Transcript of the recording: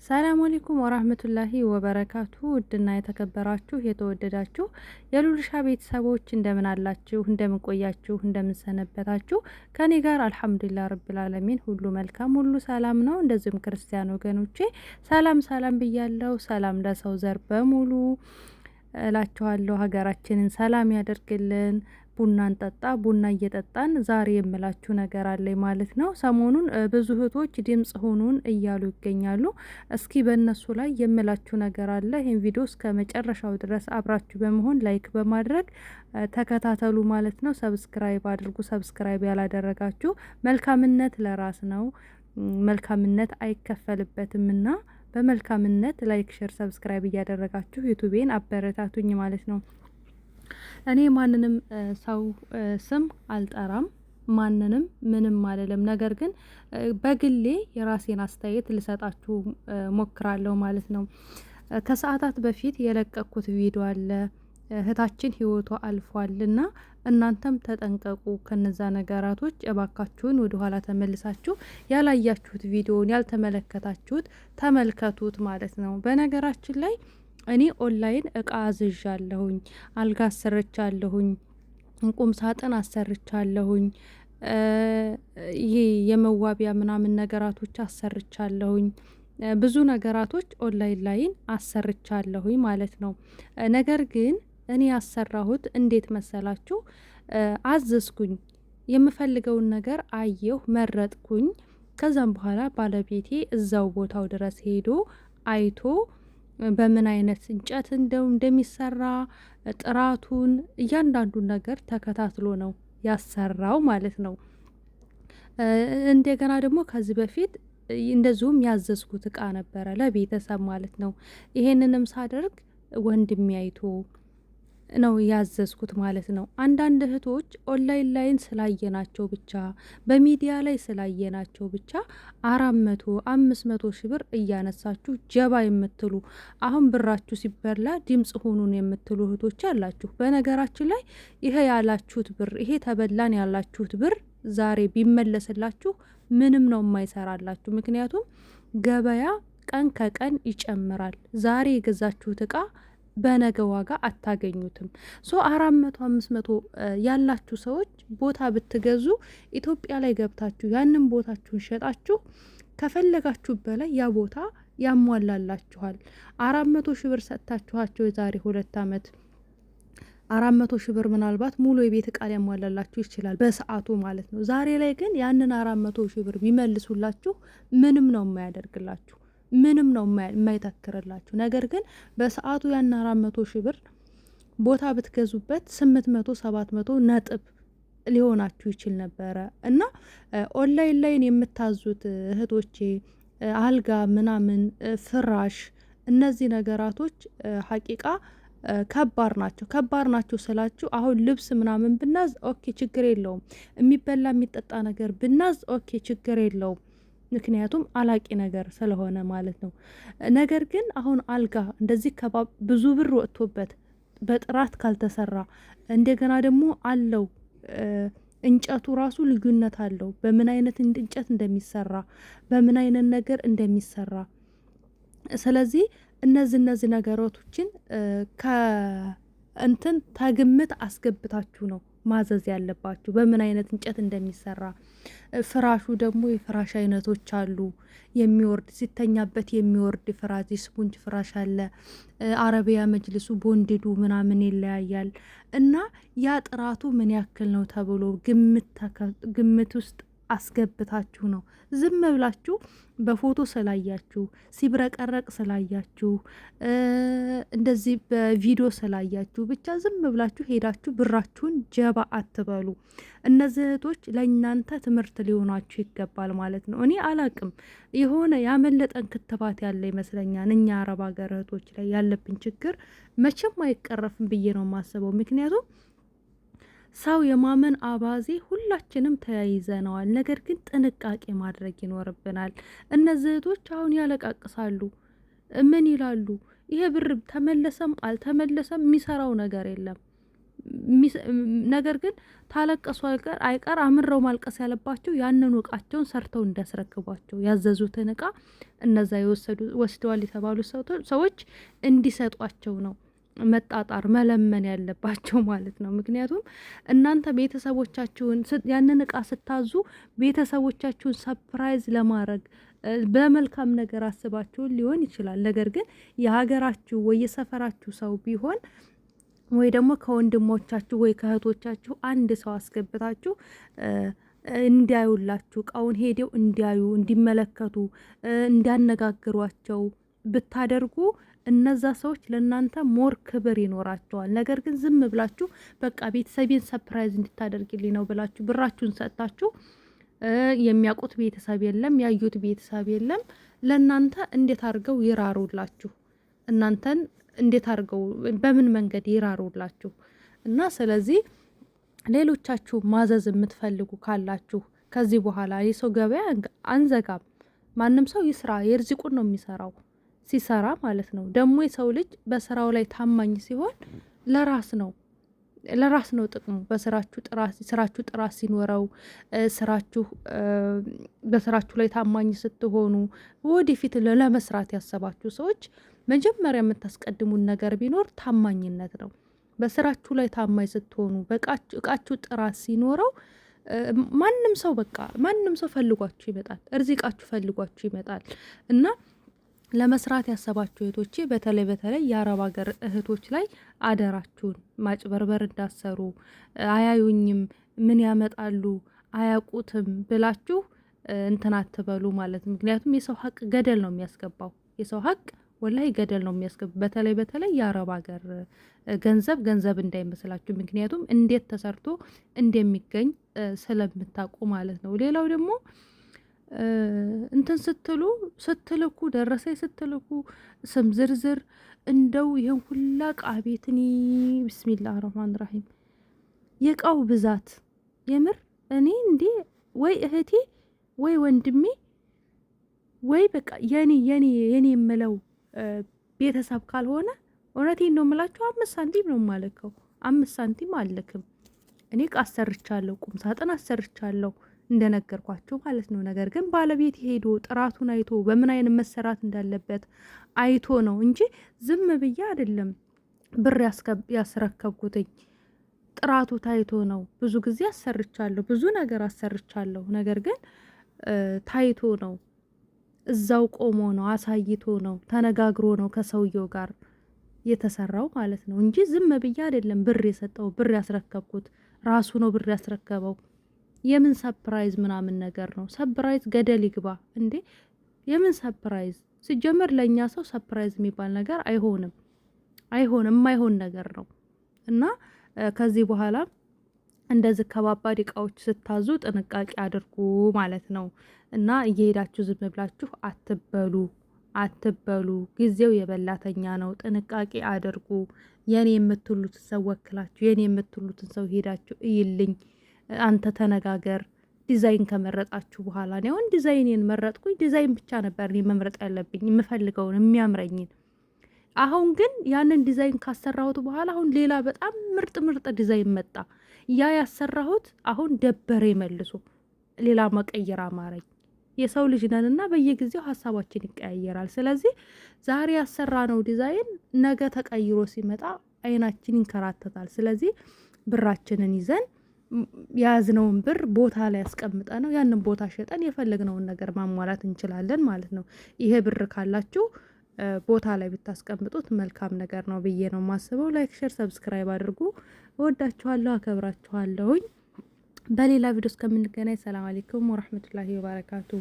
ሰላም አለይኩም ወራህመቱላሂ ወበረካቱ። ውድና የተከበራችሁ የተወደዳችሁ የሉልሻ ቤተሰቦች እንደምን አላችሁ? እንደምን ቆያችሁ? እንደምን ሰነበታችሁ? ከኔ ጋር አልሐምዱሊላህ ረብል ዓለሚን ሁሉ መልካም ሁሉ ሰላም ነው። እንደዚሁም ክርስቲያን ወገኖቼ ሰላም ሰላም ብያለሁ። ሰላም ለሰው ዘር በሙሉ እላችኋለሁ። ሀገራችንን ሰላም ያደርግልን። ቡና እንጠጣ። ቡና እየጠጣን ዛሬ የምላችሁ ነገር አለኝ ማለት ነው። ሰሞኑን ብዙ እህቶች ድምጽ ሁኑን እያሉ ይገኛሉ። እስኪ በእነሱ ላይ የምላችሁ ነገር አለ። ይህን ቪዲዮ እስከ መጨረሻው ድረስ አብራችሁ በመሆን ላይክ በማድረግ ተከታተሉ ማለት ነው። ሰብስክራይብ አድርጉ። ሰብስክራይብ ያላደረጋችሁ መልካምነት ለራስ ነው፣ መልካምነት አይከፈልበትምና በመልካምነት ላይክ፣ ሼር፣ ሰብስክራይብ እያደረጋችሁ ዩቲዩቤን አበረታቱኝ ማለት ነው። እኔ ማንንም ሰው ስም አልጠራም፣ ማንንም ምንም አልልም። ነገር ግን በግሌ የራሴን አስተያየት ልሰጣችሁ ሞክራለሁ ማለት ነው። ከሰዓታት በፊት የለቀኩት ቪዲዮ አለ። እህታችን ህይወቷ አልፏልና እናንተም ተጠንቀቁ ከነዛ ነገራቶች። እባካችሁን ወደ ኋላ ተመልሳችሁ ያላያችሁት ቪዲዮን ያልተመለከታችሁት ተመልከቱት ማለት ነው። በነገራችን ላይ እኔ ኦንላይን እቃ አዝዣለሁኝ፣ አልጋ አሰርቻለሁኝ፣ ቁም ሳጥን አሰርቻለሁኝ፣ ይሄ የመዋቢያ ምናምን ነገራቶች አሰርቻለሁኝ። ብዙ ነገራቶች ኦንላይን ላይን አሰርቻለሁኝ ማለት ነው። ነገር ግን እኔ ያሰራሁት እንዴት መሰላችሁ? አዘዝኩኝ፣ የምፈልገውን ነገር አየሁ፣ መረጥኩኝ። ከዛም በኋላ ባለቤቴ እዛው ቦታው ድረስ ሄዶ አይቶ በምን አይነት እንጨት እንደሚሰራ ጥራቱን እያንዳንዱን ነገር ተከታትሎ ነው ያሰራው ማለት ነው። እንደገና ደግሞ ከዚህ በፊት እንደዚሁም ያዘዝኩት እቃ ነበረ ለቤተሰብ ማለት ነው። ይሄንንም ሳደርግ ወንድሜ አይቶ ነው ያዘዝኩት ማለት ነው። አንዳንድ እህቶች ኦንላይን ላይን ስላየናቸው ብቻ በሚዲያ ላይ ስላየናቸው ብቻ 400-500 ሺህ ብር እያነሳችሁ ጀባ የምትሉ አሁን ብራችሁ ሲበላ ድምጽ ሆኑን የምትሉ እህቶች አላችሁ። በነገራችን ላይ ይሄ ያላችሁት ብር፣ ይሄ ተበላን ያላችሁት ብር ዛሬ ቢመለስላችሁ ምንም ነው የማይሰራላችሁ። ምክንያቱም ገበያ ቀን ከቀን ይጨምራል። ዛሬ የገዛችሁት እቃ በነገ ዋጋ አታገኙትም። 400-500 ያላችሁ ሰዎች ቦታ ብትገዙ ኢትዮጵያ ላይ ገብታችሁ ያንን ቦታችሁን ሸጣችሁ ከፈለጋችሁ በላይ ያ ቦታ ያሟላላችኋል። 400 ሺህ ብር ሰጥታችኋቸው የዛሬ 2 አመት 400 ሺህ ብር ምናልባት ሙሉ የቤት እቃ ሊያሟላላችሁ ይችላል በሰዓቱ ማለት ነው። ዛሬ ላይ ግን ያንን 400 ሺህ ብር ቢመልሱላችሁ ምንም ነው የማያደርግላችሁ፣ ምንም ነው የማይተክርላችሁ። ነገር ግን በሰዓቱ ያን 400 ሺህ ብር ቦታ ብትገዙበት 800-700 ነጥብ ሊሆናችሁ ይችል ነበረ። እና ኦንላይን ላይን የምታዙት እህቶቼ አልጋ ምናምን ፍራሽ፣ እነዚህ ነገራቶች ሀቂቃ ከባድ ናቸው። ከባድ ናቸው ስላችሁ አሁን ልብስ ምናምን ብናዝ ኦኬ ችግር የለውም። የሚበላ የሚጠጣ ነገር ብናዝ ኦኬ ችግር የለውም። ምክንያቱም አላቂ ነገር ስለሆነ ማለት ነው። ነገር ግን አሁን አልጋ እንደዚህ ብዙ ብር ወጥቶበት በጥራት ካልተሰራ እንደገና ደግሞ አለው እንጨቱ ራሱ ልዩነት አለው። በምን አይነት እንጨት እንደሚሰራ በምን አይነት ነገር እንደሚሰራ ስለዚህ እነዚህ ነገሮችን ከእንትን ተግምት አስገብታችሁ ነው ማዘዝ ያለባችሁ በምን አይነት እንጨት እንደሚሰራ። ፍራሹ ደግሞ የፍራሽ አይነቶች አሉ። የሚወርድ ሲተኛበት የሚወርድ ፍራሽ፣ ስፖንጅ ፍራሽ አለ። አረቢያ መጅልሱ ቦንድዱ ምናምን ይለያያል። እና ያ ጥራቱ ምን ያክል ነው ተብሎ ግምት ውስጥ አስገብታችሁ ነው። ዝም ብላችሁ በፎቶ ስላያችሁ ሲብረቀረቅ ስላያችሁ እንደዚህ በቪዲዮ ስላያችሁ ብቻ ዝም ብላችሁ ሄዳችሁ ብራችሁን ጀባ አትበሉ። እነዚህ እህቶች ለእናንተ ትምህርት ሊሆናችሁ ይገባል ማለት ነው። እኔ አላቅም የሆነ ያመለጠን ክትባት ያለ ይመስለኛል። እኛ አረብ ሀገር እህቶች ላይ ያለብን ችግር መቼም አይቀረፍም ብዬ ነው የማስበው። ምክንያቱም ሰው የማመን አባዜ ሁላችንም ተያይዘነዋል። ነገር ግን ጥንቃቄ ማድረግ ይኖርብናል። እነዚህ እህቶች አሁን ያለቃቅሳሉ። ምን ይላሉ? ይሄ ብር ተመለሰም አልተመለሰም የሚሰራው ነገር የለም። ነገር ግን ታለቀሱ አይቀር አምረው ማልቀስ ያለባቸው ያንን እቃቸውን ሰርተው እንዲያስረክቧቸው ያዘዙትን እቃ እነዛ ወስደዋል የተባሉ ሰዎች እንዲሰጧቸው ነው መጣጣር መለመን ያለባቸው ማለት ነው። ምክንያቱም እናንተ ቤተሰቦቻችሁን ያንን እቃ ስታዙ ቤተሰቦቻችሁን ሰፕራይዝ ለማድረግ በመልካም ነገር አስባችሁን ሊሆን ይችላል። ነገር ግን የሀገራችሁ ወይ የሰፈራችሁ ሰው ቢሆን ወይ ደግሞ ከወንድሞቻችሁ ወይ ከእህቶቻችሁ አንድ ሰው አስገብታችሁ እንዲያዩላችሁ እቃውን ሄደው እንዲያዩ እንዲመለከቱ እንዲያነጋግሯቸው ብታደርጉ እነዛ ሰዎች ለእናንተ ሞር ክብር ይኖራቸዋል። ነገር ግን ዝም ብላችሁ በቃ ቤተሰቤን ሰፕራይዝ እንድታደርግልኝ ነው ብላችሁ ብራችሁን ሰጥታችሁ የሚያውቁት ቤተሰብ የለም፣ ያዩት ቤተሰብ የለም። ለእናንተ እንዴት አድርገው ይራሩላችሁ? እናንተን እንዴት አድርገው በምን መንገድ ይራሩላችሁ? እና ስለዚህ ሌሎቻችሁ ማዘዝ የምትፈልጉ ካላችሁ ከዚህ በኋላ የሰው ገበያ አንዘጋም። ማንም ሰው ይስራ፣ የርዚቁን ነው የሚሰራው ሲሰራ ማለት ነው። ደግሞ የሰው ልጅ በስራው ላይ ታማኝ ሲሆን ለራስ ነው ጥቅሙ። ስራችሁ ጥራት ሲኖረው በስራችሁ ላይ ታማኝ ስትሆኑ ወደፊት ለመስራት ያሰባችሁ ሰዎች መጀመሪያ የምታስቀድሙን ነገር ቢኖር ታማኝነት ነው። በስራችሁ ላይ ታማኝ ስትሆኑ እቃችሁ ጥራት ሲኖረው ማንም ሰው ፈልጓችሁ ይመጣል። እርዚቃችሁ ፈልጓችሁ ይመጣል እና ለመስራት ያሰባችሁ እህቶቼ በተለይ የአረብ ሀገር እህቶች ላይ አደራችሁን ማጭበርበር እንዳሰሩ አያዩኝም፣ ምን ያመጣሉ አያውቁትም ብላችሁ እንትን አትበሉ ማለት። ምክንያቱም የሰው ሀቅ ገደል ነው የሚያስገባው። የሰው ሀቅ ወላሂ ገደል ነው የሚያስገባው። በተለይ የአረብ ሀገር ገንዘብ እንዳይመስላችሁ። ምክንያቱም እንዴት ተሰርቶ እንደሚገኝ ስለምታውቁ ማለት ነው። ሌላው ደግሞ እንትን ስትልኩ ደረሰኝ ስትልኩ ስም ዝርዝር እንደው ይሄን ሁላ እቃ ቤትኒ ቢስሚላህ ረህማን ረሂም የእቃው ብዛት የምር እኔ እንዴ ወይ እህቴ ወይ ወንድሜ ወይ በቃ የኔ የምለው ቤተሰብ ካልሆነ እውነቴን ነው የምላችሁ 5 ሳንቲም ነው የማልከው። 5 ሳንቲም አልክም። እኔ እቃ አሰርቻለሁ፣ ቁም ሳጥን አሰርቻለሁ እንደነገርኳችሁ ማለት ነው። ነገር ግን ባለቤት ሄዶ ጥራቱን አይቶ በምን አይነት መሰራት እንዳለበት አይቶ ነው እንጂ ዝም ብዬ አይደለም ብር ያስረከብኩትኝ። ጥራቱ ታይቶ ነው። ብዙ ጊዜ አሰርቻለሁ፣ ብዙ ነገር አሰርቻለሁ። ነገር ግን ታይቶ ነው፣ እዛው ቆሞ ነው፣ አሳይቶ ነው፣ ተነጋግሮ ነው ከሰውየው ጋር የተሰራው ማለት ነው እንጂ ዝም ብዬ አይደለም ብር የሰጠው ብር ያስረከብኩት። ራሱ ነው ብር ያስረከበው። የምን ሰፕራይዝ ምናምን ነገር ነው? ሰፕራይዝ ገደል ይግባ እንዴ! የምን ሰፕራይዝ? ሲጀመር ለእኛ ሰው ሰፕራይዝ የሚባል ነገር አይሆንም፣ የማይሆን ነገር ነው። እና ከዚህ በኋላ እንደዚህ ከባባድ እቃዎች ስታዙ ጥንቃቄ አድርጉ ማለት ነው። እና እየሄዳችሁ ዝም ብላችሁ አትበሉ። ጊዜው የበላተኛ ነው። ጥንቃቄ አድርጉ። የኔ የምትሉትን ሰው ወክላችሁ የኔ የምትሉትን ሰው ሄዳችሁ እይልኝ፣ አንተ ተነጋገር። ዲዛይን ከመረጣችሁ በኋላ ነው። አሁን ዲዛይኔን መረጥኩኝ። ዲዛይን ብቻ ነበር እኔ መምረጥ ያለብኝ የምፈልገውን የሚያምረኝን። አሁን ግን ያንን ዲዛይን ካሰራሁት በኋላ አሁን ሌላ በጣም ምርጥ ዲዛይን መጣ። ያ ያሰራሁት አሁን ደበረ መልሶ ሌላ መቀየር አማረኝ። የሰው ልጅ ነንና በየጊዜው ሀሳባችን ይቀያየራል። ስለዚህ ዛሬ ያሰራነው ዲዛይን ነገ ተቀይሮ ሲመጣ አይናችን ይንከራተታል። ስለዚህ ብራችንን ይዘን የያዝነውን ብር ቦታ ላይ ያስቀምጠ ነው ያንን ቦታ ሸጠን የፈለግነውን ነገር ማሟላት እንችላለን ማለት ነው። ይሄ ብር ካላችሁ ቦታ ላይ ብታስቀምጡት መልካም ነገር ነው ብዬ ነው የማስበው። ላይክ፣ ሼር፣ ሰብስክራይብ አድርጉ። እወዳችኋለሁ፣ አከብራችኋለሁኝ። በሌላ ቪዲዮ እስከምንገናኝ ሰላም አለይኩም ወራህመቱላሂ ወበረካቱ።